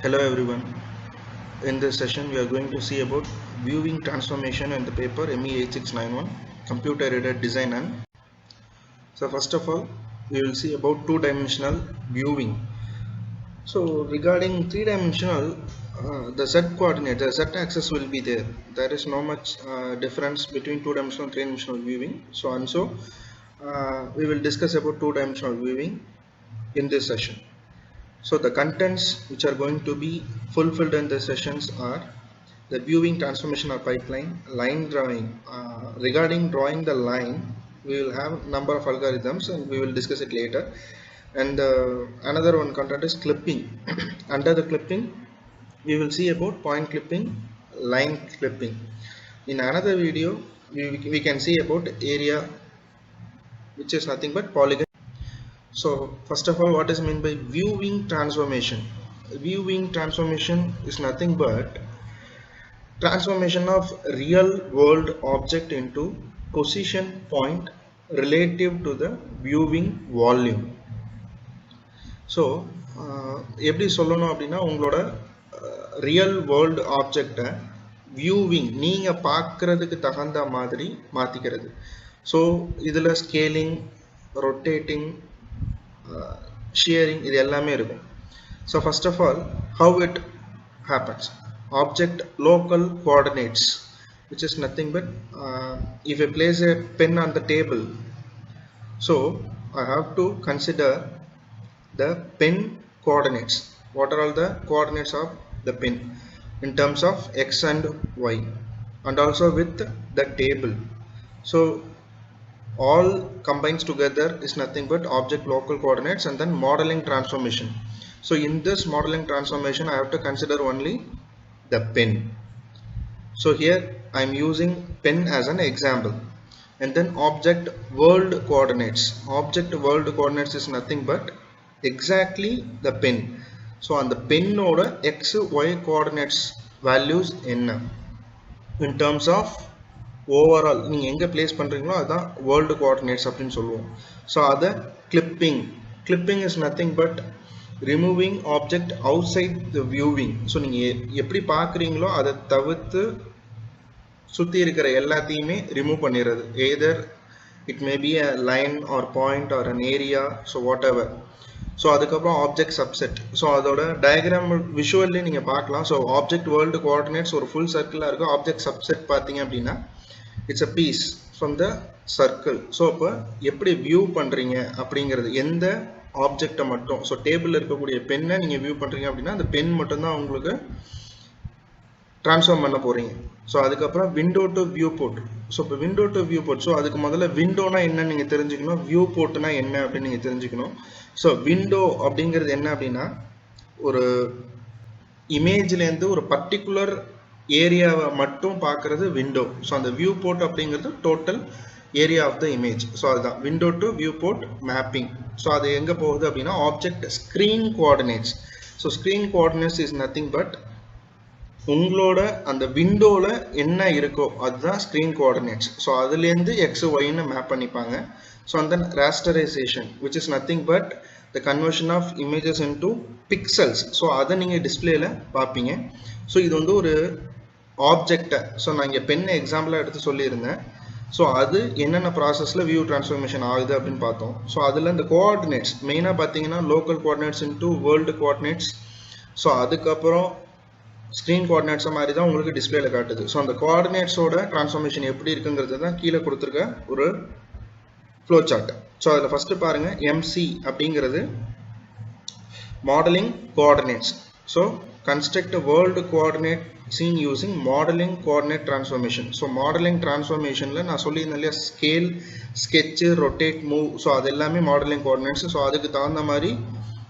Hello everyone. In this session we are going to see about viewing transformation in the paper ME8691 computer aided design. And so first of all we will see about two-dimensional viewing. So regarding three-dimensional, the z coordinate, the z axis will be there. There is no much difference between two-dimensional and three-dimensional viewing. We will discuss about two-dimensional viewing in this session. So the contents which are going to be fulfilled in the sessions are the viewing transformation or pipeline, line drawing. Regarding drawing the line, we will have number of algorithms and we will discuss it later. And another one content is clipping. Under the clipping, we will see about point clipping, line clipping. In another video, we can see about area, which is nothing but polygon. So first of all, what is meant by viewing transformation? Viewing transformation is nothing but transformation of real world object into position point relative to the viewing volume. So எப்படி சொல்லணும் அப்படின்னா உங்களோட real world ஆப்ஜெக்டை viewing நீங்கள் பார்க்குறதுக்கு தகுந்த மாதிரி மாற்றிக்கிறது. So இதில் ஸ்கேலிங், ரொட்டேட்டிங், shearing இது எல்லாமே இருக்கும். So first of all, how it happens? Object local coordinates, which is nothing but if I place a pen on the table, so I have to consider the pen coordinates. What are all the coordinates of the pen in terms of x and y, and also with the table. So all combines together is nothing but object local coordinates and then modeling transformation. So in this modeling transformation I have to consider only the pen. So here I am using pen as an example. And then object world coordinates. Object world coordinates is nothing but exactly the pen. So on the pen oda x y coordinates values enna in terms of overall நீங்கள் எங்கே place பண்ணுறீங்களோ அதுதான் world coordinates அப்படின்னு சொல்லுவோம். So அதை clipping is nothing but removing object outside the viewing. So நீங்கள் எப்படி பார்க்குறீங்களோ அதை தவிர்த்து சுற்றி இருக்கிற எல்லாத்தையுமே ரிமூவ் பண்ணிடுறது. Either it may be a line or point or an area, so whatever. So அதுக்கப்புறம் ஆப்ஜெக்ட் சப்செட். ஸோ அதோட டயக்ராம் விஷுவல்லி நீங்கள் பார்க்கலாம். ஸோ ஆப்ஜெக்ட் வேர்ல்டு கோஆர்டினேட்ஸ் ஒரு ஃபுல் சர்க்கிளாக இருக்கும். ஆப்ஜெக்ட் சப்செட் பார்த்தீங்க அப்படின்னா it's a piece from the circle. So இப்போ எப்படி வியூ பண்ணுறீங்க அப்படிங்கிறது எந்த ஆப்ஜெக்டை மட்டும், ஸோ டேபிளில் இருக்கக்கூடிய பெண்ணை நீங்கள் வியூ பண்ணுறீங்க அப்படின்னா அந்த பென் மட்டும்தான் உங்களுக்கு ட்ரான்ஸ்ஃபார்ம் பண்ண போகிறீங்க. ஸோ அதுக்கப்புறம் window to viewport. So இப்போ window to viewport, so அதுக்கு முதல்ல விண்டோனா என்னன்னு நீங்கள் தெரிஞ்சுக்கணும், வியூ போர்ட்னா என்ன அப்படின்னு நீங்கள் தெரிஞ்சுக்கணும். ஸோ விண்டோ அப்படிங்கிறது என்ன அப்படின்னா ஒரு இமேஜ்லேருந்து ஒரு பர்டிகுலர் ஏரியாவை மட்டும் பார்க்குறது விண்டோ. ஸோ அந்த வியூ போர்ட் அப்படிங்கிறது total area of the image. So அதுதான் window to viewport mapping. So அது எங்கே போகுது அப்படின்னா object screen coordinates. So screen coordinates is nothing but உங்களோட அந்த விண்டோவில் என்ன இருக்கோ அதுதான் ஸ்க்ரீன் கோஆர்டினேட்ஸ். ஸோ அதுலேருந்து எக்ஸ் ஒய்ன்னு மேப் பண்ணிப்பாங்க. ஸோ அந்த rasterization which is nothing but the conversion of images into pixels. So அதை நீங்கள் டிஸ்பிளேல பார்ப்பீங்க. ஸோ இது வந்து ஒரு ஆப்ஜெக்டை, ஸோ நான் இங்கே பென் எக்ஸாம்பிளாக எடுத்து சொல்லியிருந்தேன். ஸோ அது என்னென்ன ப்ராசஸில் வியூ ட்ரான்ஸ்ஃபர்மேஷன் ஆகுது அப்படின்னு பார்த்தோம். ஸோ அதில் இந்த கோஆர்டினேட்ஸ் மெயினாக பார்த்தீங்கன்னா local coordinates into world coordinates. So அதுக்கப்புறம் ஸ்க்ரீன் கோஆர்டினேட்ஸை மாதிரி தான் உங்களுக்கு டிஸ்பிளேல காட்டுது. ஸோ அந்த கோஆர்டினேட்ஸோட ட்ரான்ஸ்ஃபர்மேஷன் எப்படி இருக்குங்கிறது தான் கீழே கொடுத்துருக்க ஒரு ஃப்ளோ சார்ட். ஸோ அதில் ஃபஸ்ட்டு பாருங்கள், எம்சி அப்படிங்கிறது modelling coordinates. So construct a world coordinate scene using modeling coordinate transformation. So modeling transformation la na solliirundha scale, sketch, rotate, move. So adu ellame modeling coordinates. So adukku thaanda mari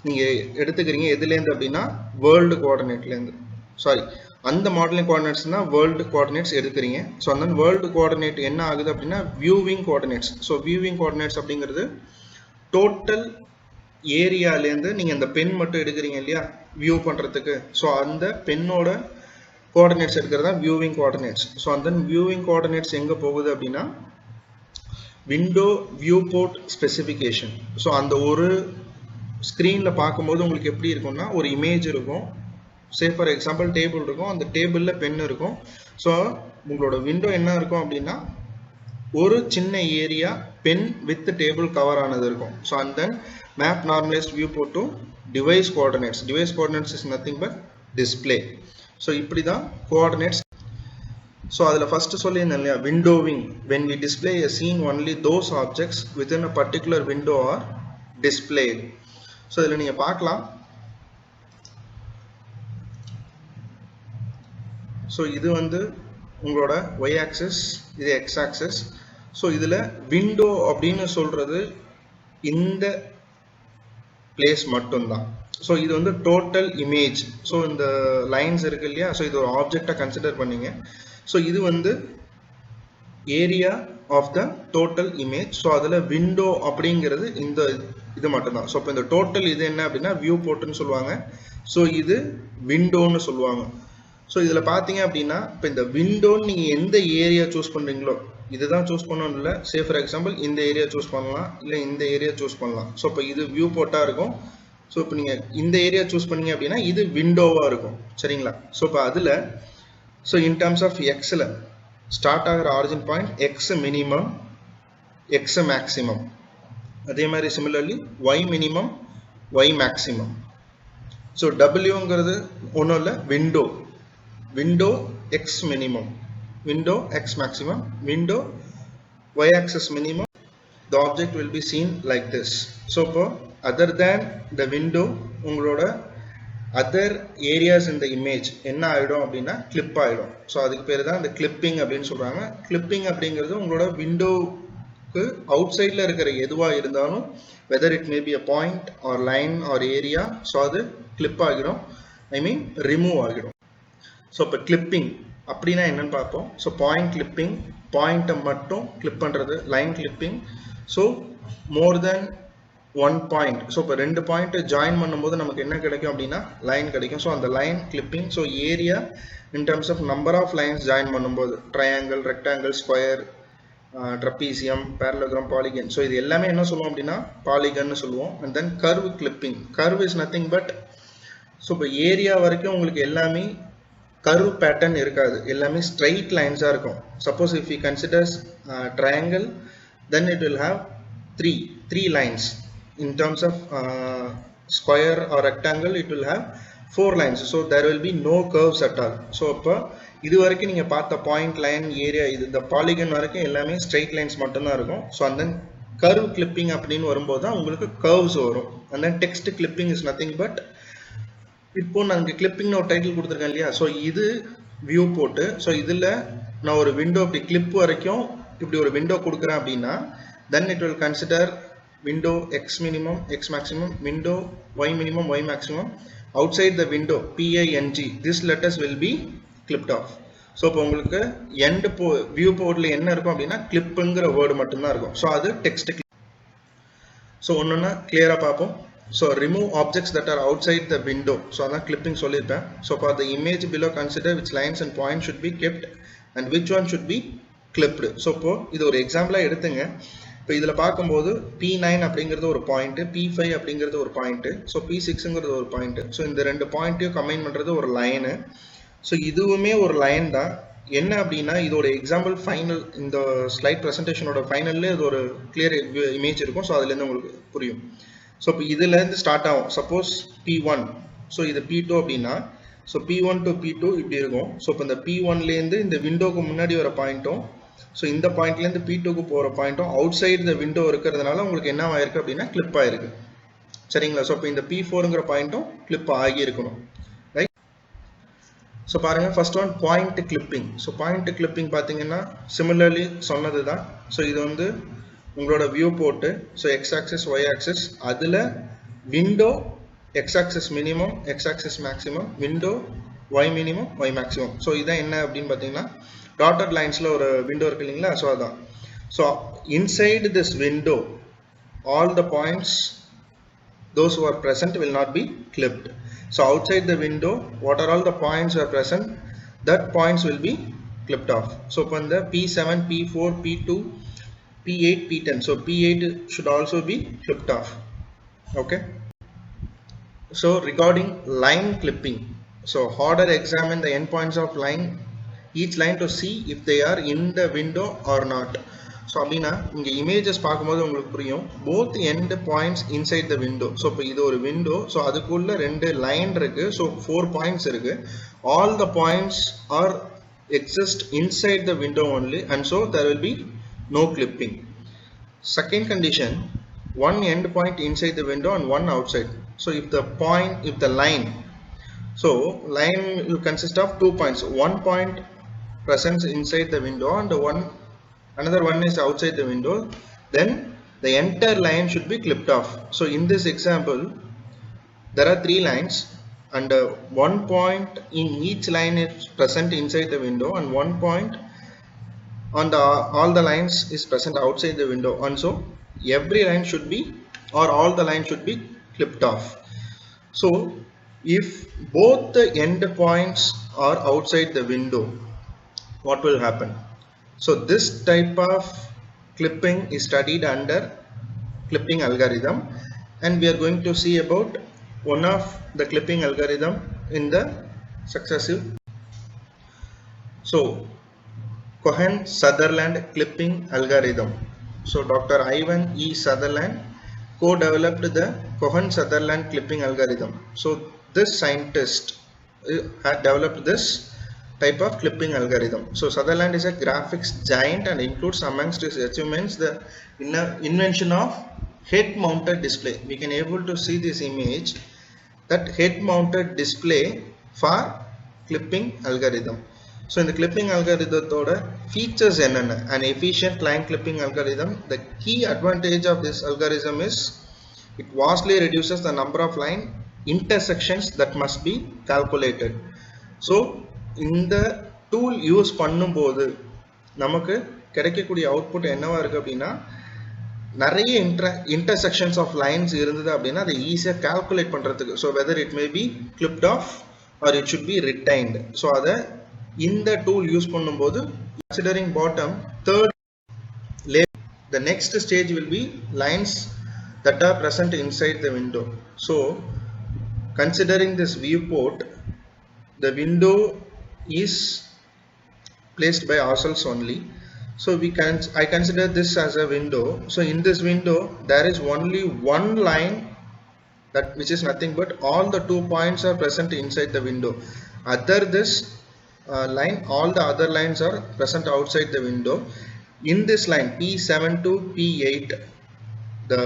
neenga eduthukiringa edilendha appadina world coordinate la sorry அந்த modeling coordinates na world coordinates எடுக்கிறீங்க. So அந்த world coordinate என்ன ஆகுது அப்படின்னா viewing coordinates. So viewing coordinates அப்படிங்கிறது total ஏரியாலேருந்து நீங்கள் அந்த pen மட்டும் எடுக்கிறீங்க இல்லையா வியூ பண்ணுறதுக்கு. ஸோ அந்த பென்னோட கோஆர்டினேட்ஸ் எடுக்கிறது தான் வியூவிங் கோஆர்டினேட்ஸ். ஸோ அந்த வியூவிங் கோஆர்டினேட்ஸ் எங்கே போகுது அப்படின்னா window viewport specification. So அந்த ஒரு ஸ்க்ரீனில் பார்க்கும்போது உங்களுக்கு எப்படி இருக்கும்னா ஒரு இமேஜ் இருக்கும், சே ஃபார் எக்ஸாம்பிள் டேபிள் இருக்கும், அந்த டேபிளில் பென் இருக்கும். ஸோ உங்களோட விண்டோ என்ன இருக்கும் அப்படின்னா ஒரு சின்ன area pen with table cover ஆனது இருக்கும். So and then map normalized viewport to device coordinates. Device coordinates is nothing but display. So இப்படி தான் கோஆர்டினேட்ஸ். ஸோ அதில் ஃபஸ்ட்டு சொல்லியிருந்தேன் இல்லையா, விண்டோவிங். When we display a scene only those objects within a particular window are displayed. So இதில் நீங்கள் பார்க்கலாம். So இது வந்து உங்களோட y ஆக்சிஸ், இது x ஆக்சிஸ். ஸோ இதில் விண்டோ அப்படின்னு சொல்கிறது இந்த பிளேஸ் மட்டும்தான். ஸோ இது வந்து டோட்டல் இமேஜ். ஸோ இந்த லைன்ஸ் இருக்கு இல்லையா, ஸோ இது ஒரு ஆப்ஜெக்டாக கன்சிடர் பண்ணிங்க. ஸோ இது வந்து area of the total image. So அதில் விண்டோ அப்படிங்கிறது இந்த இது மட்டும்தான். ஸோ இப்போ இந்த டோட்டல் இது என்ன அப்படின்னா வியூ போர்ட்னு சொல்லுவாங்க. ஸோ இது விண்டோன்னு சொல்லுவாங்க. ஸோ இதில் பார்த்தீங்க அப்படின்னா இப்போ இந்த விண்டோன்னு நீங்கள் எந்த ஏரியா சூஸ் பண்ணுறீங்களோ இதுதான் சூஸ் பண்ணணும் இல்லை. சே ஃபார் எக்ஸாம்பிள் இந்த ஏரியா சூஸ் பண்ணலாம், இல்லை இந்த ஏரியா சூஸ் பண்ணலாம். ஸோ இப்போ இது வியூ போர்ட்டாக இருக்கும். ஸோ இப்போ நீங்கள் இந்த ஏரியா சூஸ் பண்ணீங்க அப்படின்னா இது விண்டோவாக இருக்கும். சரிங்களா? ஸோ இப்போ அதில் ஸோ இன் டர்ம்ஸ் ஆஃப் எக்ஸில் ஸ்டார்ட் ஆகிற origin point x minimum, X maximum. அதே மாதிரி similarly y minimum, Y maximum. So டபிள்யூங்கிறது ஒன்றும் இல்லை, window. Window x minimum, window x maximum, window y axis minimum. The object will be seen like this. So other than the window உங்களோட other areas in the image என்ன ஆயிடும் அப்படின்னா clip ஆயிடும். So அதுக்கு பேர் தான் இந்த கிளிப்பிங் அப்படின்னு சொல்கிறாங்க. கிளிப்பிங் அப்படிங்கிறது உங்களோட விண்டோவுக்கு அவுட் சைடில் இருக்கிற எதுவாக இருந்தாலும் whether it may be a point or line or area, so அது கிளிப் ஆகிடும், ஐ மீன் ரிமூவ் ஆகிடும். ஸோ இப்போ கிளிப்பிங் அப்படின்னா என்னன்னு பார்ப்போம். ஸோ பாயிண்ட் கிளிப்பிங், பாயிண்ட்டை மட்டும் கிளிப் பண்ணுறது. லைன் கிளிப்பிங், ஸோ மோர் தென் ஒன் பாயிண்ட். ஸோ இப்போ ரெண்டு பாயிண்ட் ஜாயின் பண்ணும்போது நமக்கு என்ன கிடைக்கும் அப்படின்னா லைன் கிடைக்கும். ஸோ அந்த line clipping. So area in terms of number of lines join பண்ணும்போது triangle, rectangle, square, trapezium, parallelogram, polygon. So இது எல்லாமே என்ன சொல்லுவோம் அப்படின்னா பாலிகன்னு சொல்லுவோம். And then curve clipping. Curve is nothing but so இப்போ ஏரியா வரைக்கும் உங்களுக்கு எல்லாமே curve pattern இருக்காது, எல்லாமே straight lines ஆ இருக்கும். Suppose if we consider triangle, then it will have three lines. In terms of square or rectangle, it will have 4 lines. So there will be no curves at all. So இப்போ இது வரைக்கும் நீங்கள் பார்த்த point, line, area, இது இந்த polygon வரைக்கும் எல்லாமே straight lines மட்டும்தான் இருக்கும். So and then curve clipping அப்படின்னு வரும்போது தான் உங்களுக்கு curves வரும். And then text clipping is nothing but இப்போ நாங்கள் கிளிப்பிங்னு ஒரு டைட்டில் கொடுத்துருக்கேன் இல்லையா. ஸோ இது வியூ போட்டு, ஸோ இதில் நான் ஒரு விண்டோ இப்படி கிளிப் வரைக்கும் இப்படி ஒரு விண்டோ கொடுக்குறேன் அப்படின்னா then it will consider window X minimum, X maximum, window Y minimum, Y maximum. Outside the window PING, this letters will be clipped off. So இப்போ உங்களுக்கு எண்ட் வியூ போர்டில் என்ன இருக்கும் அப்படின்னா கிளிப்புங்கிற வேர்டு மட்டும்தான் இருக்கும். ஸோ அது டெக்ஸ்ட் கிளிப். ஸோ ஒன்றுன்னா கிளியராக பார்ப்போம். So remove objects that are outside the window. So அதான் clipping சொல்லியிருப்பேன். So for the image below, consider which lines and points should be kept and which one should be clipped. So இப்போ இது ஒரு எக்ஸாம்பிளாக எடுத்துங்க. இப்போ இதில் பார்க்கும்போது P9 அப்படிங்கிறது ஒரு பாயிண்ட், P5 அப்படிங்கிறது ஒரு பாயிண்ட், ஸோ P6ங்கிறது ஒரு பாயிண்ட். ஸோ இந்த ரெண்டு பாயிண்ட்டையும் கம்பைன் பண்ணுறது ஒரு லைனு. ஸோ இதுவுமே ஒரு லைன் தான். என்ன அப்படின்னா இதோட எக்ஸாம்பிள் ஃபைனல், இந்த ஸ்லைட் ப்ரெசன்டேஷனோட ஃபைனல்ல இது ஒரு கிளியர் இமேஜ் இருக்கும். ஸோ அதுலேருந்து உங்களுக்கு புரியும். ஸோ இப்போ இதுலேருந்து ஸ்டார்ட் ஆகும். சப்போஸ் P1, ஸோ இது P2 அப்படின்னா ஸோ P1 to P2 இப்படி இருக்கும். ஸோ இப்போ இந்த P1லேருந்து இந்த விண்டோக்கு முன்னாடி வர பாயிண்ட்டும், ஸோ இந்த பாயிண்ட்லேருந்து P2க்கு போகிற பாயிண்ட்டும் அவுட் சைடு இந்த விண்டோ இருக்கிறதுனால உங்களுக்கு என்ன ஆயிருக்கு அப்படின்னா கிளிப் ஆயிருக்கு. சரிங்களா? ஸோ இப்போ இந்த P4ங்கிற பாயிண்ட்டும் கிளிப் ஆகி இருக்கணும். ரைட்? ஸோ பாருங்கள், first one point clipping. So point clipping பார்த்தீங்கன்னா சிமிலர்லி சொன்னது தான். ஸோ இது வந்து உங்களோட வியூ போட்டு, so x axis, y axis, அதில் window x axis minimum, x axis maximum, window Y minimum, Y maximum. So இதான் என்ன அப்படின்னு பார்த்தீங்கன்னா டாட்டட் லைன்ஸில் ஒரு விண்டோ இருக்கு இல்லைங்களா. ஸோ அதான். So inside this window all the points those who are present will not be clipped. So outside the window, what are all the points are present, that points will be clipped off. So upon the P7, P4, P2, P8, P10. So P8 should also be clipped off. Okay. So regarding line clipping, So harder examine the endpoints of line, each line to see if they are in the window or not. So அப்படின்னா இங்கே images பார்க்கும்போது உங்களுக்கு புரியும் both end points inside the window. So இப்போ இது ஒரு window, so அதுக்குள்ள ரெண்டு லைன் இருக்கு, ஸோ 4 பாயிண்ட்ஸ் இருக்கு. All the points are exist inside the window only, and so there will be no clipping. Second condition, one end point inside the window and one outside. So if the line, so line will consist of 2 points, one point present inside the window and another one is outside the window, then the entire line should be clipped off. So in this example there are 3 lines and one point in each line is present inside the window and one point on all the lines is present outside the window, and so every line should be, or all the lines should be clipped off. So if both the end points are outside the window, what will happen? So this type of clipping is studied under clipping algorithm, and we are going to see about one of the clipping algorithm in the successive. So Cohen-Sutherland clipping algorithm. So Dr. Ivan E. Sutherland co-developed the Cohen-Sutherland clipping algorithm. So this scientist had developed this type of clipping algorithm. So Sutherland is a graphics giant and includes amongst his achievements the invention of head mounted display. We can able to see this image, that head mounted display for clipping algorithm. So in the clipping algorithm features enna, an efficient line clipping algorithm. The key advantage of this algorithm is it vastly reduces the number of line intersections that must be calculated. So இந்த tool use பண்ணும்போது நமக்கு கிடைக்கக்கூடிய output என்னவா இருக்கு அப்படின்னா, நிறைய intersections of lines இருந்தது அப்படின்னா அதை ஈஸியாக கால்குலேட் பண்ணுறதுக்கு, so whether it may be clipped off or it should be retained. So அதை இந்த டூல் யூஸ் பண்ணும்போது considering bottom third the next stage will be lines that are present inside the window. So considering this viewport, the window is placed by ourselves only. So I consider this as a window. So in this window there is only one line, that which is nothing but all the 2 points are present inside the window. Other this line, all the other lines are present outside the window. In this line P7 to P8, the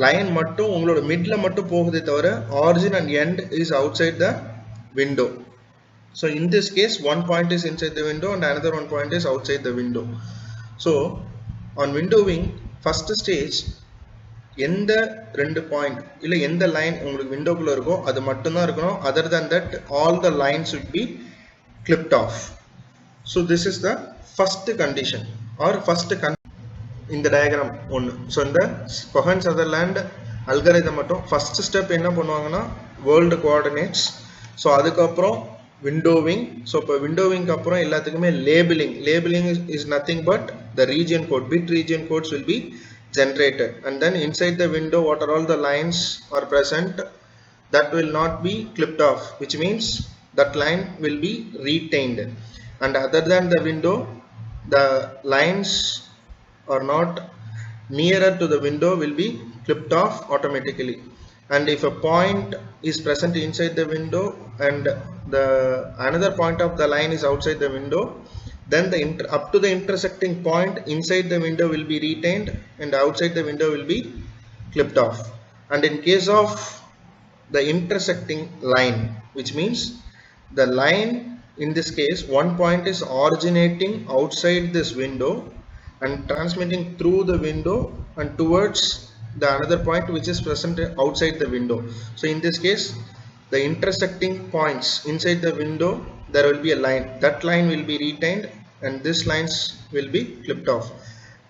line மட்டும் உங்களோட மிட்ல மட்டும் போகுதே தவிர origin and end is outside the window. So in this case one point is inside the window and another one point is outside the window. So on windowing first stage, எந்த ரெண்டு point இல்லை எந்த line உங்களுக்கு விண்டோக்குள்ள இருக்கோ அது மட்டும்தான் இருக்கணும். other than that all the lines should be clipped off. So this is the first condition or first இந்த டயக்ராம் ஒன்று. ஸோ இந்த Cohen-Sutherland அல்காரிதம் மட்டும் ஃபர்ஸ்ட் ஸ்டெப் என்ன பண்ணுவாங்கன்னா வேர்ல்டு கோஆர்டினேட்ஸ், ஸோ அதுக்கப்புறம் விண்டோவிங். ஸோ இப்போ விண்டோவிங்க்கு அப்புறம் எல்லாத்துக்குமே labelling is nothing but the region code, bit region codes will be generated, and then inside the window what are all the lines are present that will not be clipped off, which means that line will be retained, and other than the window the lines are not nearer to the window will be clipped off automatically. And if a point is present inside the window and the another point of the line is outside the window, then the up to the intersecting point inside the window will be retained and outside the window will be clipped off. And in case of the intersecting line, which means the line in this case one point is originating outside this window and transmitting through the window and towards the another point which is present outside the window. So in this case the intersecting points inside the window there will be a line, that line will be retained and this lines will be clipped off.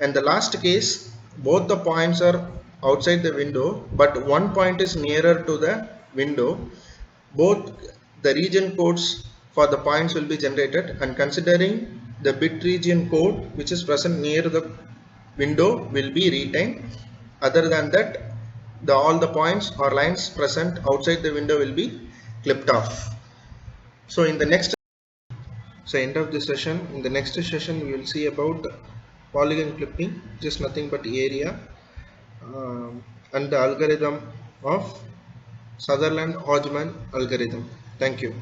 And the last case, both the points are outside the window but one point is nearer to the window, both the region codes for the points will be generated, and considering the bit region code which is present near the window will be retained. Other than that all the points or lines present outside the window will be clipped off. So in the next, so end of this session, in the next session we will see about polygon clipping, just nothing but area, and the algorithm of Sutherland Hodgman algorithm. Thank you.